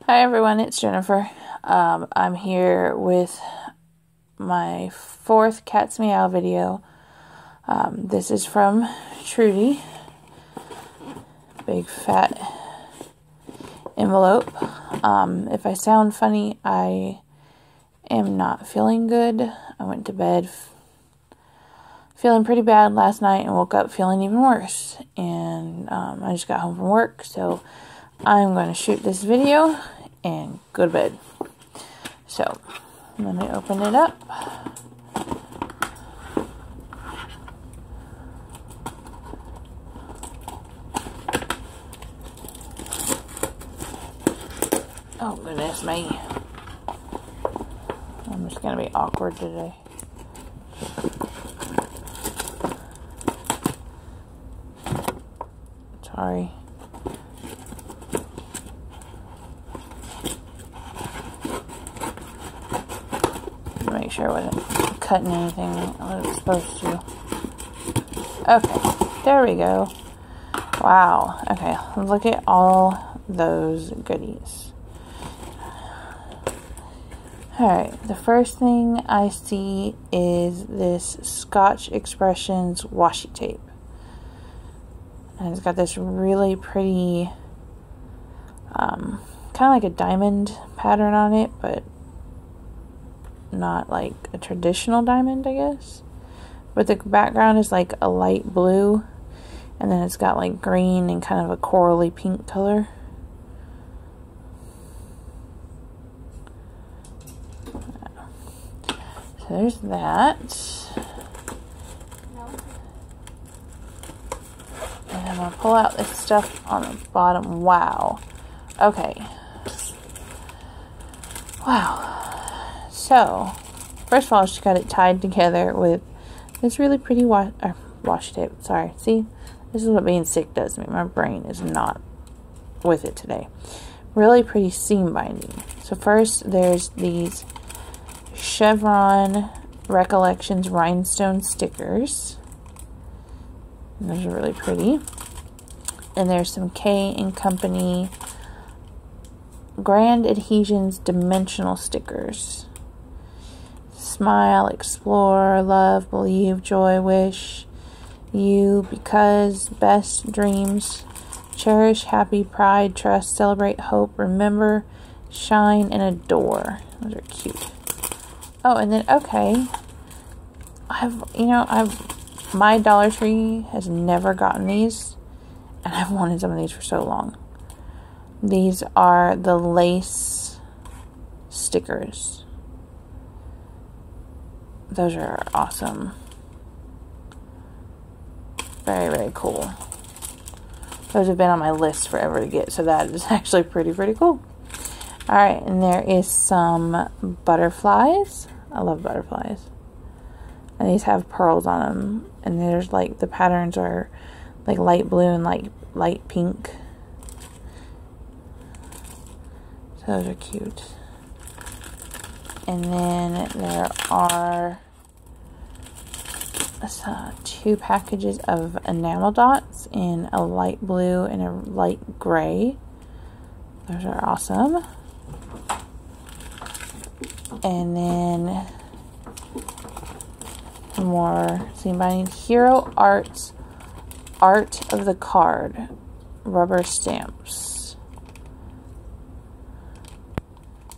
Hi everyone, it's Jennifer. I'm here with my fourth Cat's Meow video. This is from TruDee. Big fat envelope. If I sound funny, I am not feeling good. I went to bed feeling pretty bad last night and woke up feeling even worse. And I just got home from work, so I'm going to shoot this video and go to bed. So, let me open it up. Oh goodness me. I'm just going to be awkward today. Sorry. Make sure I wasn't cutting anything I was supposed to. Okay, there we go. Wow. Okay, look at all those goodies. Alright, the first thing I see is this Scotch Expressions washi tape. And it's got this really pretty, kind of like a diamond pattern on it, but not like a traditional diamond, I guess. But the background is like a light blue, and then it's got like green and kind of a corally pink color. So there's that. And I'm going to pull out this stuff on the bottom. Wow. Okay. Wow. So, first of all, she got it tied together with this really pretty washi tape. Sorry. See? This is what being sick does to me. My brain is not with it today. Really pretty seam binding. So first, there's these Chevron Recollections rhinestone stickers. And those are really pretty. And there's some K & Company Grand Adhesions dimensional stickers. Smile, explore, love, believe, joy, wish, you, because, best, dreams, cherish, happy, pride, trust, celebrate, hope, remember, shine, and adore. Those are cute. Oh, and then, okay, my Dollar Tree has never gotten these, and I've wanted some of these for so long. These are the lace stickers. Those are awesome. Very, very cool. Those have been on my list forever to get, so that is actually pretty cool. Alright, and there is some butterflies. I love butterflies. And these have pearls on them. And there's like, the patterns are like light blue and like light pink. So those are cute. And then there are 2 packages of enamel dots in a light blue and a light gray. Those are awesome. And then more seam binding. Hero Arts Art of the Card rubber stamps.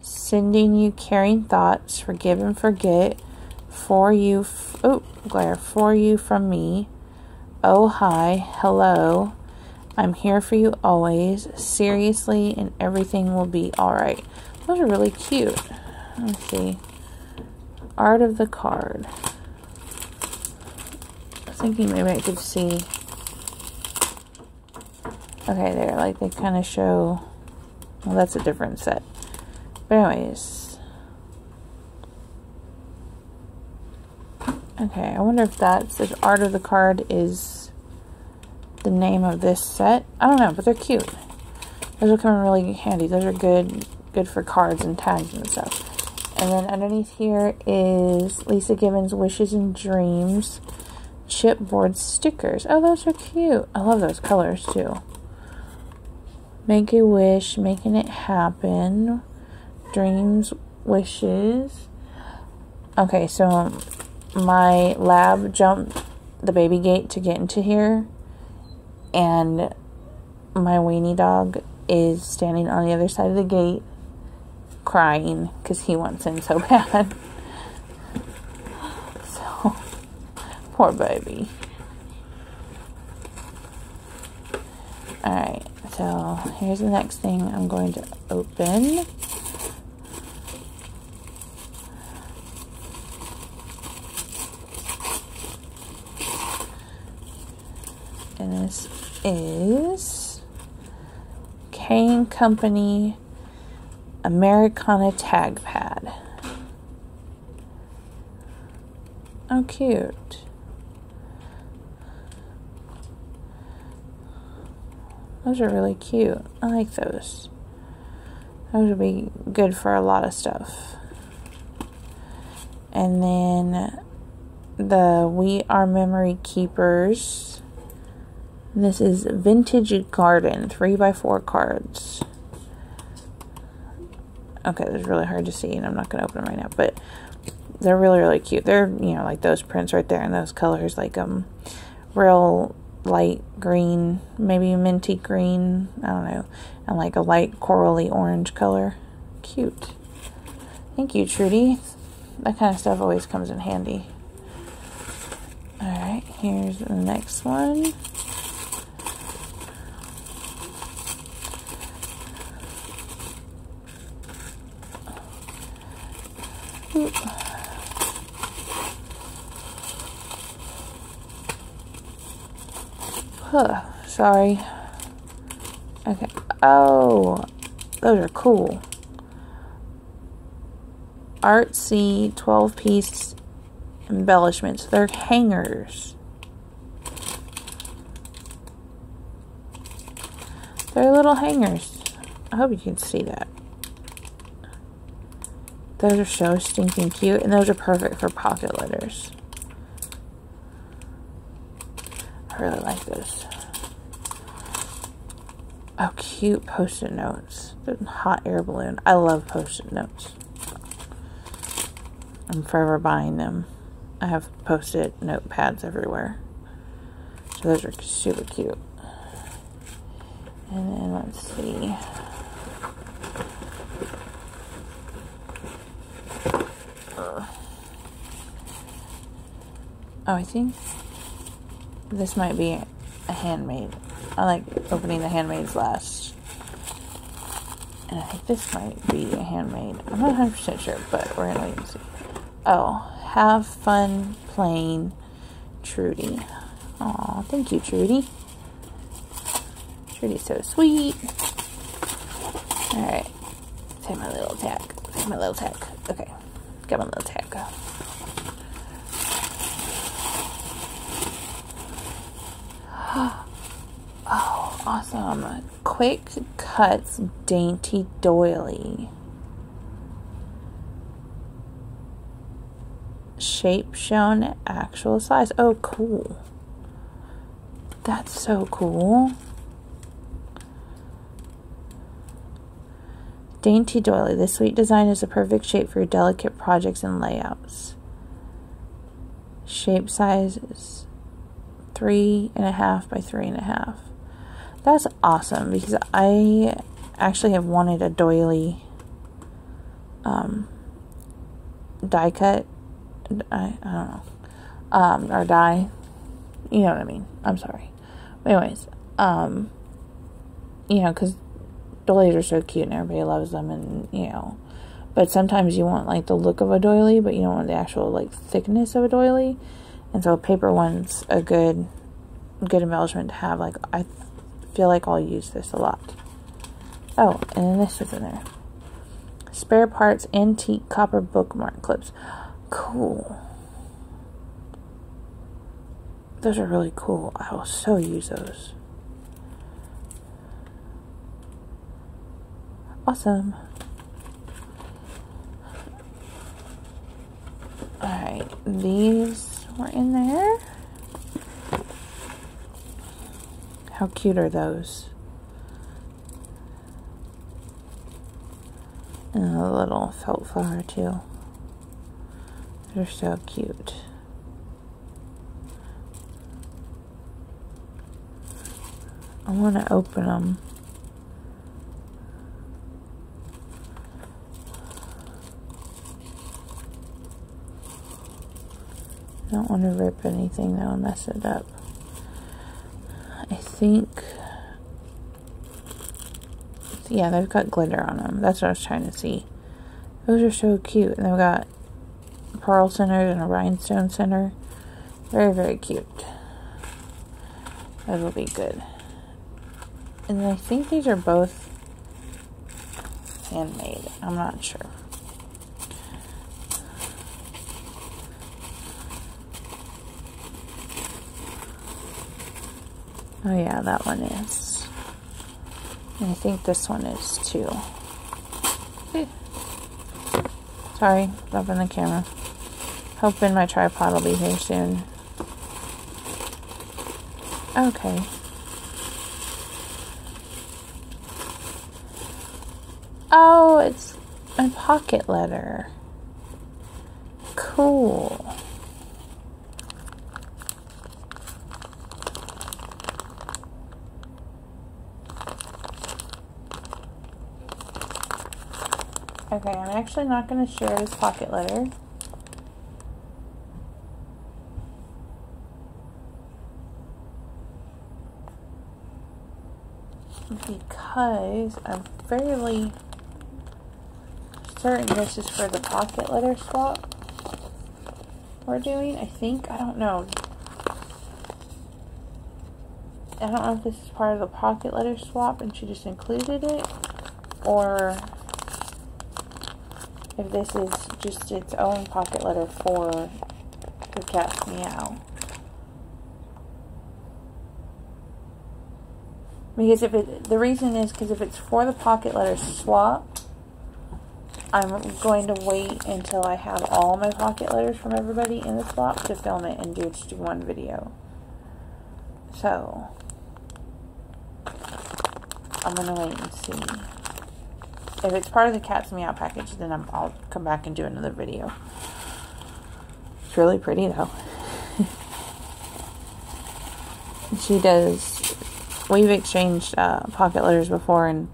Sending you caring thoughts, forgive and forget, for you, for you from me. Oh hi, hello, I'm here for you always, seriously, and everything will be alright. Those are really cute. Let's see. Art of the Card. I was thinking maybe I could see. Okay, there, like they kind of show, well, that's a different set. But anyways. Okay, I wonder if that's, if Art of the Card is the name of this set. I don't know, but they're cute. Those will come in really handy. Those are good for cards and tags and stuff. And then underneath here is Lisa Gibbons Wishes and Dreams chipboard stickers. Oh, those are cute. I love those colors too. Make a wish, making it happen. Dreams, wishes. Okay, so my lab jumped the baby gate to get into here, and my weenie dog is standing on the other side of the gate crying because he wants in so bad. So, poor baby. Alright, so here's the next thing I'm going to open. And this is K & Company Americana tag pad. Oh, cute. Those are really cute. I like those. Those would be good for a lot of stuff. And then the We Are Memory Keepers. This is Vintage Garden, 3x4 cards. Okay, that's really hard to see, and I'm not going to open them right now, but they're really, really cute. They're, you know, like those prints right there, and those colors, like, real light green, maybe minty green, I don't know, and like a light corally orange color. Cute. Thank you, TruDee. That kind of stuff always comes in handy. Alright, here's the next one. Sorry. Okay. Oh, those are cool. Artsy 12-piece embellishments. They're hangers. They're little hangers. I hope you can see that. Those are so stinking cute, and those are perfect for pocket letters. I really like those. Oh, cute post-it notes. The hot air balloon. I love post-it notes. I'm forever buying them. I have post-it notepads everywhere. So those are super cute. And then let's see. Oh, I think this might be a handmade. I like opening the handmaids last. And I think this might be a handmade. I'm not 100% sure, but we're going to wait and see. Oh, have fun playing, TruDee. Aw, thank you, TruDee. TruDee's so sweet. Alright. Take my little tag. Take my little tag. Okay. Got my little tag. Oh, awesome. Quick Cuts Dainty Doily. Shape shown, actual size. Oh, cool. That's so cool. Dainty Doily. This sweet design is a perfect shape for your delicate projects and layouts. Shape size is 3.5 by 3.5. That's awesome, because I actually have wanted a doily die cut. I don't know. Or die. You know what I mean. I'm sorry. But anyways, you know, because doilies are so cute and everybody loves them, and, you know, but sometimes you want, like, the look of a doily, but you don't want the actual, like, thickness of a doily. And so a paper one's a good embellishment to have. Like, I feel like I'll use this a lot. Oh, and then this is in there. Spare parts, antique copper bookmark clips. Cool. Those are really cool. I will so use those. Awesome. Alright, these were in there. How cute are those? And a little felt flower too. They're so cute. I want to open them. I don't want to rip anything that will mess it up. I think, yeah, they've got glitter on them. That's what I was trying to see. Those are so cute. And they've got pearl centers and a rhinestone center. Very, very cute. That'll be good. And I think these are both handmade. I'm not sure. Oh yeah, that one is. And I think this one is too. Sorry, bumping the camera. Hoping my tripod will be here soon. Okay. Oh, it's a pocket letter. Cool. Okay, I'm actually not going to share this pocket letter. Because I'm fairly certain this is for the pocket letter swap we're doing. I think. I don't know. I don't know if this is part of the pocket letter swap and she just included it, or if this is just its own pocket letter for the cat's Meow. Because the reason is because if it's for the pocket letter swap, I'm going to wait until I have all my pocket letters from everybody in the swap to film it and just do one video. So, I'm going to wait and see. If it's part of the cat's Meow package, then I'll come back and do another video. It's really pretty though. She does. We've exchanged pocket letters before, and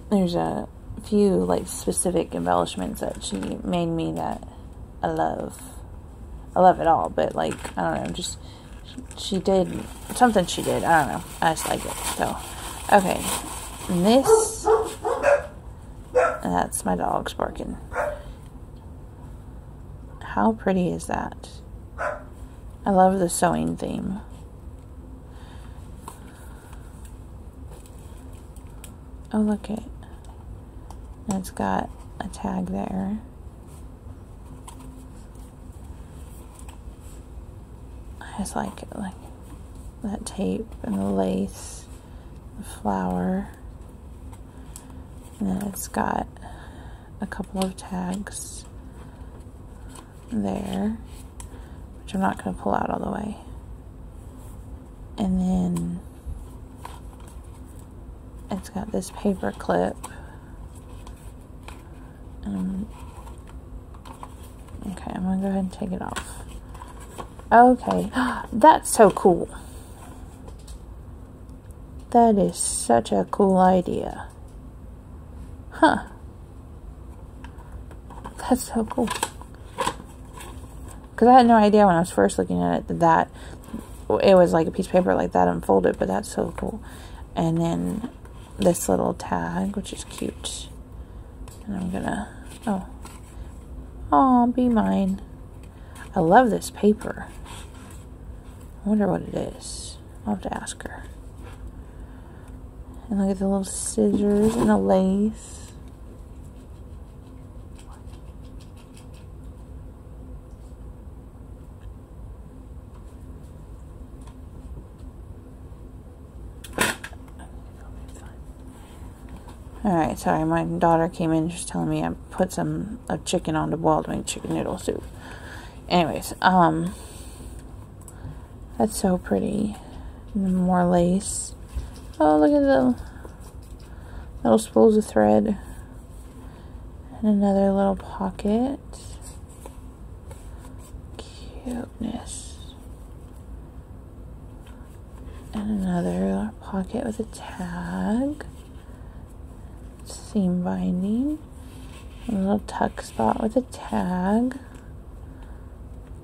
there's a few like specific embellishments that she made me that I love. I love it all, but like, I don't know, just she did something. She did. I don't know. I just like it. So, okay. And this, that's my dog's barking. How pretty is that? I love the sewing theme. Oh, look it. And it's got a tag there. I just like it, like that tape and the lace, the flower. And then it's got a couple of tags there, which I'm not going to pull out all the way. And then it's got this paper clip. Okay, I'm going to go ahead and take it off. Okay, that's so cool. That is such a cool idea. Huh. That's so cool. Because I had no idea when I was first looking at it that it was like a piece of paper like that unfolded, but that's so cool. And then this little tag, which is cute. And I'm gonna, oh, be mine. I love this paper. I wonder what it is. I'll have to ask her. And look at the little scissors and the lace. Alright, sorry, my daughter came in just telling me I put some chicken on the boil to make chicken noodle soup. Anyways, that's so pretty. And more lace. Oh, look at little spools of thread. And another little pocket. Cuteness. And another pocket with a tag. Seam binding. A little tuck spot with a tag.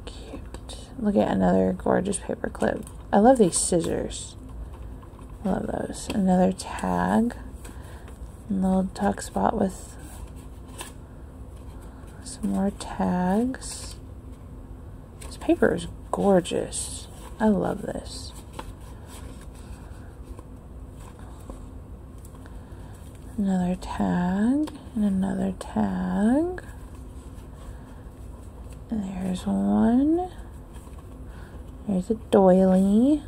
Cute. Look at another gorgeous paper clip. I love these scissors. I love those. Another tag. A little tuck spot with some more tags. This paper is gorgeous. I love this. Another tag and another tag. And there's one. There's a doily.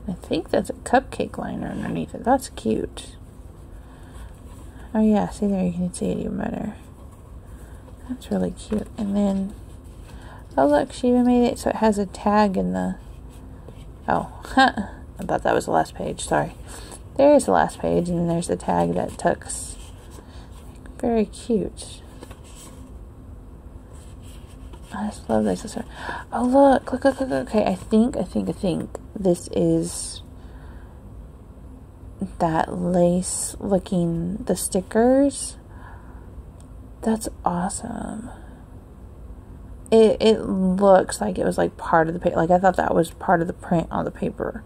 I think that's a cupcake liner underneath it. That's cute. Oh yeah, see there, you can see it even better. That's really cute. And then, oh look, she even made it so it has a tag in the, oh, I thought that was the last page, sorry. There's the last page, and then there's the tag that tucks. Very cute. I just love this. Oh look, look, look, look. Okay, I think this is that lace looking, the stickers. That's awesome. It looks like it was like part of the paper. Like I thought that was part of the print on the paper.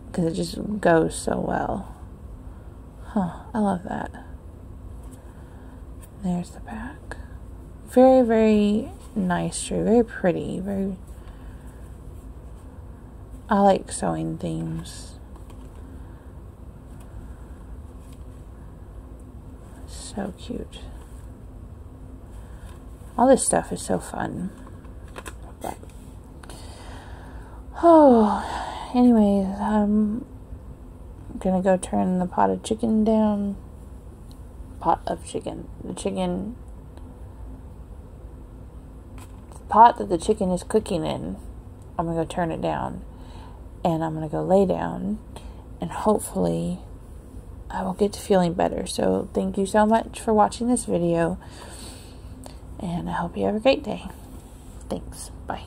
Because it just goes so well. Huh, I love that. There's the back. Very, very nice tree. Very pretty. Very. I like sewing themes. So cute. All this stuff is so fun. But, oh. Anyways, I'm gonna go turn the pot of chicken down. Pot of chicken. The pot that the chicken is cooking in. I'm gonna go turn it down. And I'm gonna go lay down. And hopefully I will get to feeling better. So thank you so much for watching this video. And I hope you have a great day. Thanks. Bye.